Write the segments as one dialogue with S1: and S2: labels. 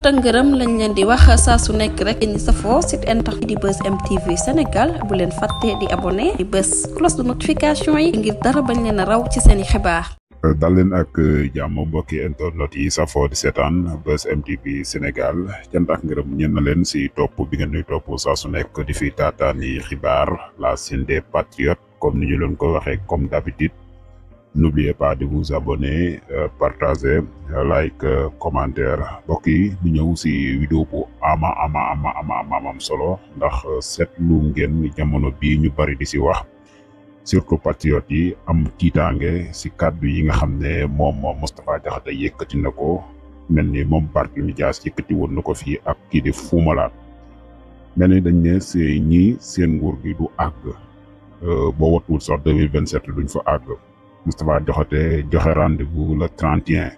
S1: tëngërëm lañ leen di wax saa su nekk rek ñi safoo site internet di Buzz M TV Sénégal bu leen fàtte di abonné di bës cloche de notification yi ngir dara bañ leen a raw ci seeni xibaar.
S2: dal leen ak jàmm mbokki internet yi safoo di seetaan Buzz M TV Sénégal cant ak ngërëm ñeen na leen si topp bi ngeen ñuy topp saa su nekk di fi taataani xibaar la chaîne des patriotes comme ni ñu leen ko waxee comme d'habitude. N'oubliez pas de vous abonner, partager, like, commentaire. mbokk yi ñu ñëw si vidéo bu am solo ndax seetlu ngeen jamono bii ñu bari di si wax surtout patriotes yi am tiitaange si kàddu yi nga xam ne moom Moustapha Diakhaté yëkkati na ko mel ni moom Barthélémy Dias yëkkati woon na ko fii ak kii di Fou Malade mel ni dañ ne si ñii seen nguur gi du àgg boo watuwul sax 2027 duñ fa àgg. Moustapha Diakhaté joxe rendez-vous le 31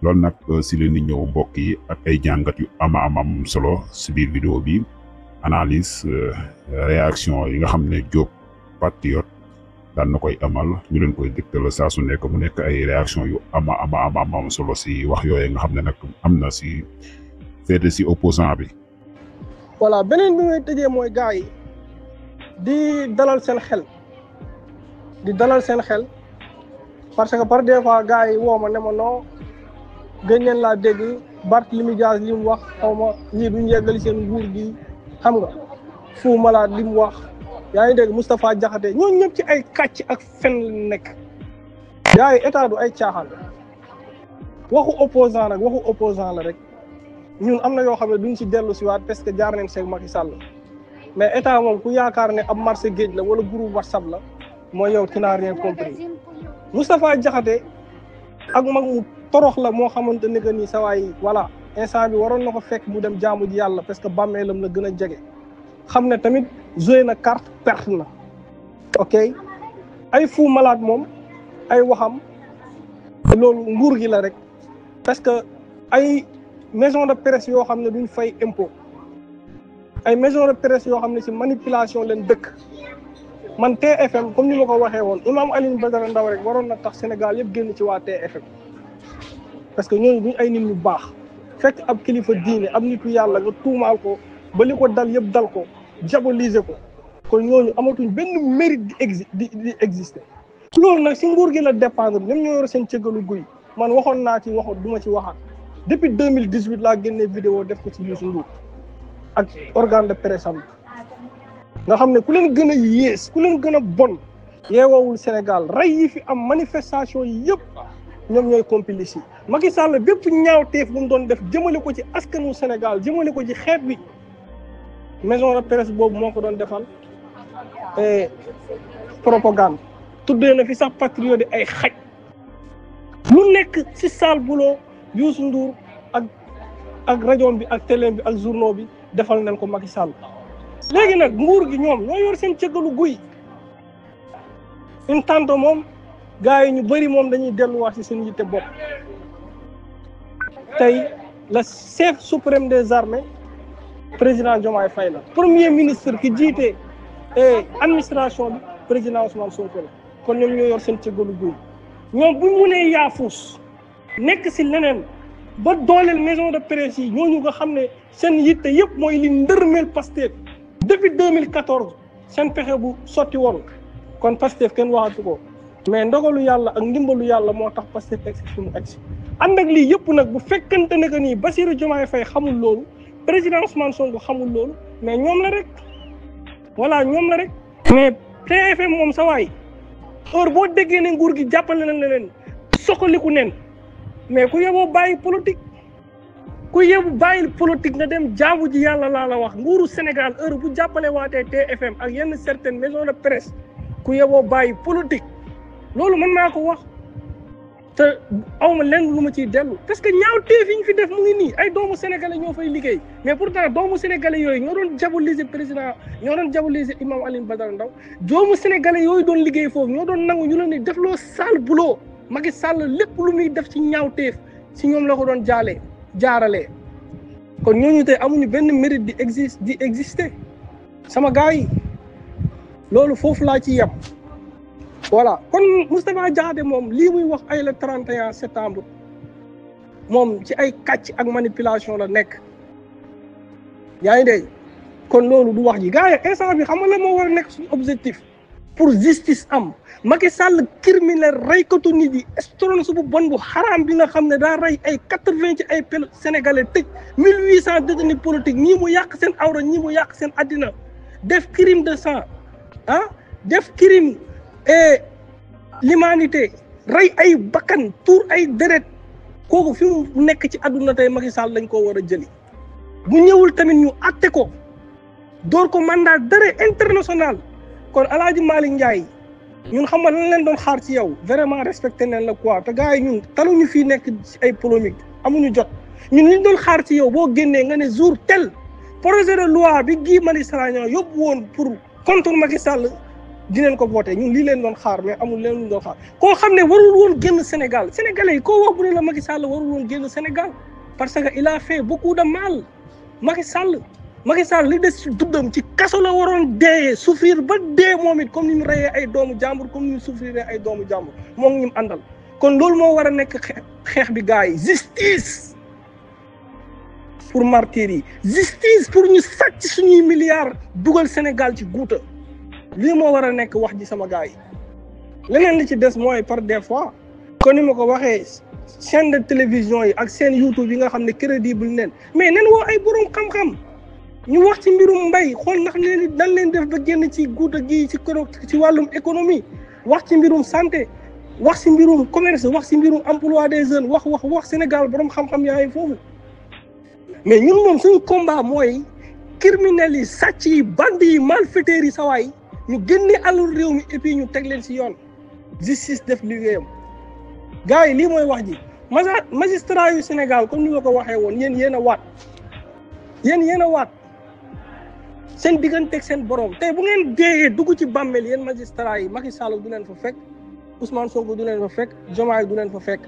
S2: loolu nag si leen di ñëw mbokk yi ak ay jàngat yu am solo si biir vidéo bi analyse réaction yi nga xam ne Diop patriote daan na koy amal ñu leen koy dégtal saa su nekk mu nekk ay réaction yu am solo si wax yooyu nga xam ne nag am na si féete si opposant bi.
S3: voilà beneen bi ngay tëjee mooy gars yi di dalal seen xel. parce que par des fois gars yi woo ma ne ma non gën leen laa dégg Barthélémy Dias li mu wax xaw ma ñii duñ yeggali seen nguur gi xam nga Fou Malade li mu wax yaa ngi dégg Moustapha Diakhaté ñooñu ñëpp ci ay kàcc ak fen lañ nekk. gars yi état du ay caaxaan waxu opposant la rek ñun am na yoo xam ne duñ si dellu si waat parce que jaar nañ seeg Macky Sall mais état moom ku yaakaar ne ab marché géej la wala groupe WhatsApp la mooy yow tu n'as rien compris. Moustapha Diakhaté ak mag mu torox la moo xamante ne que ni sa waay voilà instant bi waroon na ko fekk mu dem jaamu ji yàlla parce que bàmmeelam la gën a jege xam ne tamit joué na carte perte na ok ay Fou Malade moom ay waxam loolu nguur gi la rek parce que ay maison de presse yoo xam ne duñ fay impôt ay maison de presse yoo xam ne si manipulation leen dëkk. man TFM comme ni ma ko waxee woon Imam Alioune Badara Ndao rek waroon na tax Sénégal yëpp génn ci waa TFM parce que ñooñu duñ ay nit ñu baax fekk ab kilifa diine ab nitu yàlla nga tuumaal ko ba li ko dal yëpp dal ko diaboliser ko kon ñooñu amatuñ benn mérite di exister. loolu nag si nguur gi la dépendre ñoom ñoo yor seen cëggalu guy man waxoon naa ci waxoon du ma ci waxaat depuis 2018 laa génnee vidéo def ko ci Youssou Ndour ak organe de presse am nga xam ne ku leen gën a yées ku leen gën a bon yeewoowul Sénégal rey yi fi am manifestation yi yëpp ñoom ñooy complice yi Macky Sall bépp ñaawteef bu mu doon def jëmale ko ci askanu Sénégal jëmale ko ci xeet bi maison de presse boobu moo ko doon defal propagande tuddee na fi sax patriote ay xaj lu nekk ci sale boulot Youssou Ndour ak rajo bi ak télé bi ak journaux bi defal nañ ko Macky Sall. léegi nag nguur gi ñoom ñoo yor seen cëggalu guy une tante moom gars yi ñu bëri moom dañuy delluwaat ci seen yitte bopp tey le chef suprême des armées président Diomaye Faye la premier ministre ki jiite administration bi président Ousmane Sonko la kon ñoom ñoo yor seen cëggalu guy ñoom buñ munee yaafus nekk ci leneen ba dooleel maison de presse yi ñooñu nga xam ne seen yitte yëpp mooy li ndërmeel Pastef depuis 2014 seen pexe bu sotti woon kon Pastef kenn waxatu ko mais ndogalu yàlla ak ndimbalu yàlla moo tax Pastef egsi fi mu egsi ànd ak lii yëpp nag bu fekkante ne que nii Bassirou Diomaye Faye xamul loolu président Ousmane Sonko xamul loolu mais ñoom la rek voilà ñoom la rek. mais TFM moom sa waay heure boo déggee ne nguur gi jàppale na leen soxaliku nen mais ku yeboo bàyyi politique. ku yóbbu bàyyil politique nga dem jaamu ji yàlla laa la wax nguuru Sénégal heure bu jàppale waatee TFM ak yenn certaines maisons de presse ku yóbboo bàyyi politique loolu mën naa ko wax te awma lenn lu ma ciy dellu parce que ñaawteef yi ñu fi def mu ngi nii ay doomu sénégalais ñoo fay liggéey mais pourtant doomu sénégalais yooyu ñoo doon diaboliser président ñoo doon diaboliser Imam Alioune Badara Ndao doomu sénégalais yooyu doon liggéey foofu ñoo doon nangu ñu leen di def loo sale boulot Macky Sall lépp lu muy def ci ñaawteef si ñoom la ko doon jaaralee kon ñooñu tey amuñu benn mérite di exister sama gars yi loolu foofu laa ci yem voilà kon Moustapha Diakhaté moom lii muy wax ay le 31 septembre moom ci ay kàcc ak manipulation la nekk yaa ngi dégg kon loolu du wax ji gars yi instant bi xam nga la moo war a nekk suñu objectif pour justice am Macky Sall criminel reykatu nit yi estron su bu bon bu xaraam bi nga xam ne daa rey ay 80 ci ay sénégalais tëj 1800 détenus politiques ñii mu yàq seen awra ñii mu yàq seen addina def crime de sang def crime et l'humanité rey ay bakkan tuur ay deret kooku fi mu nekk ci àdduna tey Macky Sall lañ koo war a jëli bu ñëwul tamit ñu atte ko door ko mandat d'arrêt international kon El Hadj Malick Ndiaye ñun xam nga lan leen doon xaar ci yow vraiment respecté nañ la quoi te gars yi ñun taluñu fii nekk ci ay polémique amuñu jot ñun liñ doon xaar ci yow boo génnee nga ne jour tel projet de loi bi Guy Marius Sagna yóbbu woon pour contre Macky Sall dinañ ko voté ñun lii leen doon xaar mais amul leen luñ doon xaar koo xam ne warul woon génn Sénégal sénégalais yi koo wax bu ne la Macky Sall warul woon génn Sénégal parce que il a fait beaucoup de mal Macky Sall li des ci duddam ci kaso la waroon dee souffrir ba dee moom it comme ni mu reyee ay doomu jàmbur comme ni mu souffrir ay doomu jàmbur moom ñu àndal kon loolu moo war a nekk xeex bi gars yi justice pour martyrs yi justice pour ñu sàcc suñuy milliards dugal Sénégal ci guuta lii moo war a nekk wax ji sama gars yi leneen li ci des mooy par des fois kon ni ma ko waxee chaîne de télévision yi ak seen YouTube yi nga xam ne crédible neen mais nen woo ay borom xam-xam ñu wax ci mbirum mbay xool ndax leen dañ leen def ba génn ci guuta gi ci wàllum économie wax ci mbirum santé wax ci mbirum commerce wax ci mbirum emploi des jeunes wax Sénégal borom xam-xam yaa ngi foofu mais ñun moom suñu combat mooy criminels yi sàcc yi bandi yi malfaiteurs yi sawaay ñu génne alal réew mi et puis ñu teg leen ci yoon justice def liggéeyam gars yi lii mooy wax ji magistrat yu Sénégal comme ni ma ko waxee woon yéen a waat seen digganteeg seen borom tey bu ngeen deeyee dugg ci bàmmeel yéen magistrat yi Macky Sall du leen fa fekk Ousmane Sonko du leen fa fekk Diomaye du leen fa fekk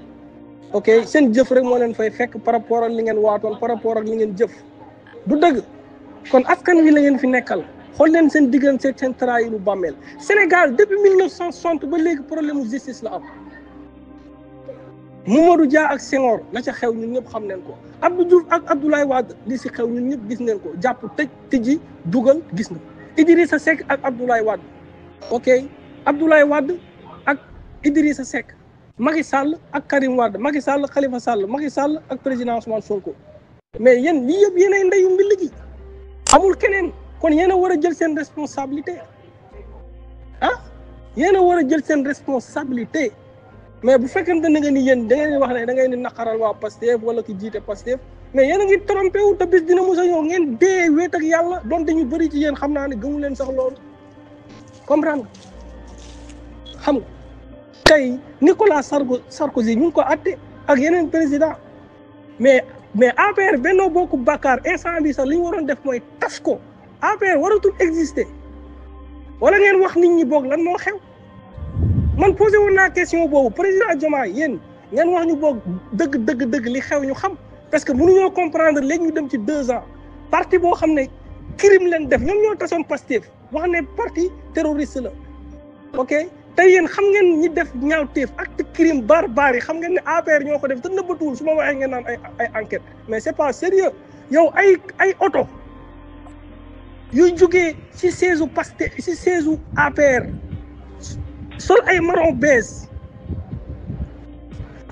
S3: ok seen jëf rek moo leen fay fekk par rapport ak li ngeen waatoon par rapport ak li ngeen jëf du dëgg kon askan wi la ngeen fi nekkal xool leen seen digganteeg seen trahiru bàmmeel Sénégal depuis 1960 ba léegi problème mu justice la am Mamadou Dia ak Senghor la ca xew ñun ñëpp xam neen ko Abdou Diouf ak Abdoulaye Wade li si xew ñun ñëpp gis neen ko jàpp tëj tëji dugal gis na Idrissa Seck ak Abdoulaye Wade ok Abdoulaye Wade ak Idrissa Seck Macky Sall ak Karim Wade Macky Sall Khalifa Sall Macky Sall ak président Ousmane Sonko mais yéen lii yëpp yéenay ndeyu mbill gi amul keneen kon yéen a war a jël seen responsabilité yéen a war a jël seen responsabilité mais bu fekkente ne nga ni yéen da ngeen di wax ne da ngeen di naqaral waa Pastef wala ki jiite Pastef mais yéen a ngi trompé wu te bis dina mos a ñëw ngeen dee wéet ak yàlla donte ñu bëri ci yéen xam naa ne gëmu leen sax loolu comprendre xam nga tey Nicolas Sarkozy ñu ngi ko atte ak yeneen président mais APR Benno Bokk Yaakaar instant bi sax li ñu waroon def mooy tas ko APR waratul exister wala ngeen wax nit ñi boog lan moo xew man posé woon naa question boobu président Diomaye yéen ngeen wax ñu boog dëgg li xew ñu xam parce que mënuñoo comprendre léegi ñu dem ci 2 ans parti boo xam ne crime leen def ñoom ñoo tasoon Pastef wax ne parti terroriste la ok tey yéen xam ngeen ñi def ñaawteef acte crime barbare yi xam ngeen ne APR ñoo ko def te nëbbatuwul su ma waxee ngeen naan ay enquête mais c'est pas sérieux yow ay oto yuy jógee ci siège u Pastef ci siège u APR sol ay marron beige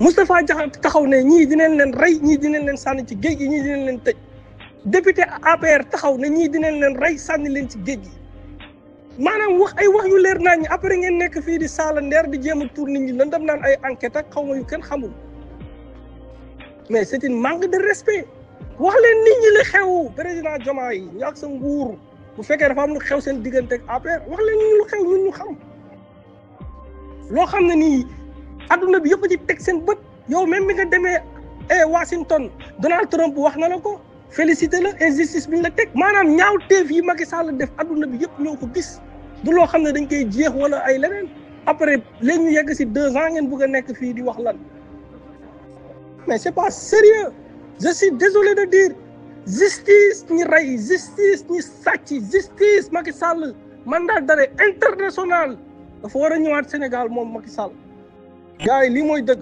S3: Moustapha Diakhaté taxaw ne ñii dinañ leen rey ñii dinañ leen sànni ci géej gi ñii dinañ leen tëj député APR taxaw ne ñii dinañ leen rey sànni leen ci géej gi maanaam wax yu leer naa ñi après ngeen nekk fii di saala ndeer di jéem a tour nit ñi lan dem naan ay enquête ak xaw ma yu kenn xamul mais c'est une manque de respect wax leen nit ñi li xew président Diomaye yi ñu ak sa nguur bu fekkee dafa am lu xew seen diggante ak APR wax leen ñu lu xew ñun ñu xam loo xam ne nii adduna bi yëpp ci teg seen bët yow même bi nga demee Washington Donald Trump wax na la ko félicité la injustice bi ñu la teg maanaam ñaawteef yi Macky Sall def adduna bi yëpp ñoo ko gis du loo xam ne dañ koy jeex wala ay leneen après léegi ñu yegg si 2 ans ngeen bëgg a nekk fii di wax lan mais c'est pas sérieux je suis désolé de dire justice ñi rey justice ñi sàcc justice Macky Sall mandat d'arrêt international dafa war a ñëwaat Sénégal moom Macky Sall gars yi lii mooy dëgg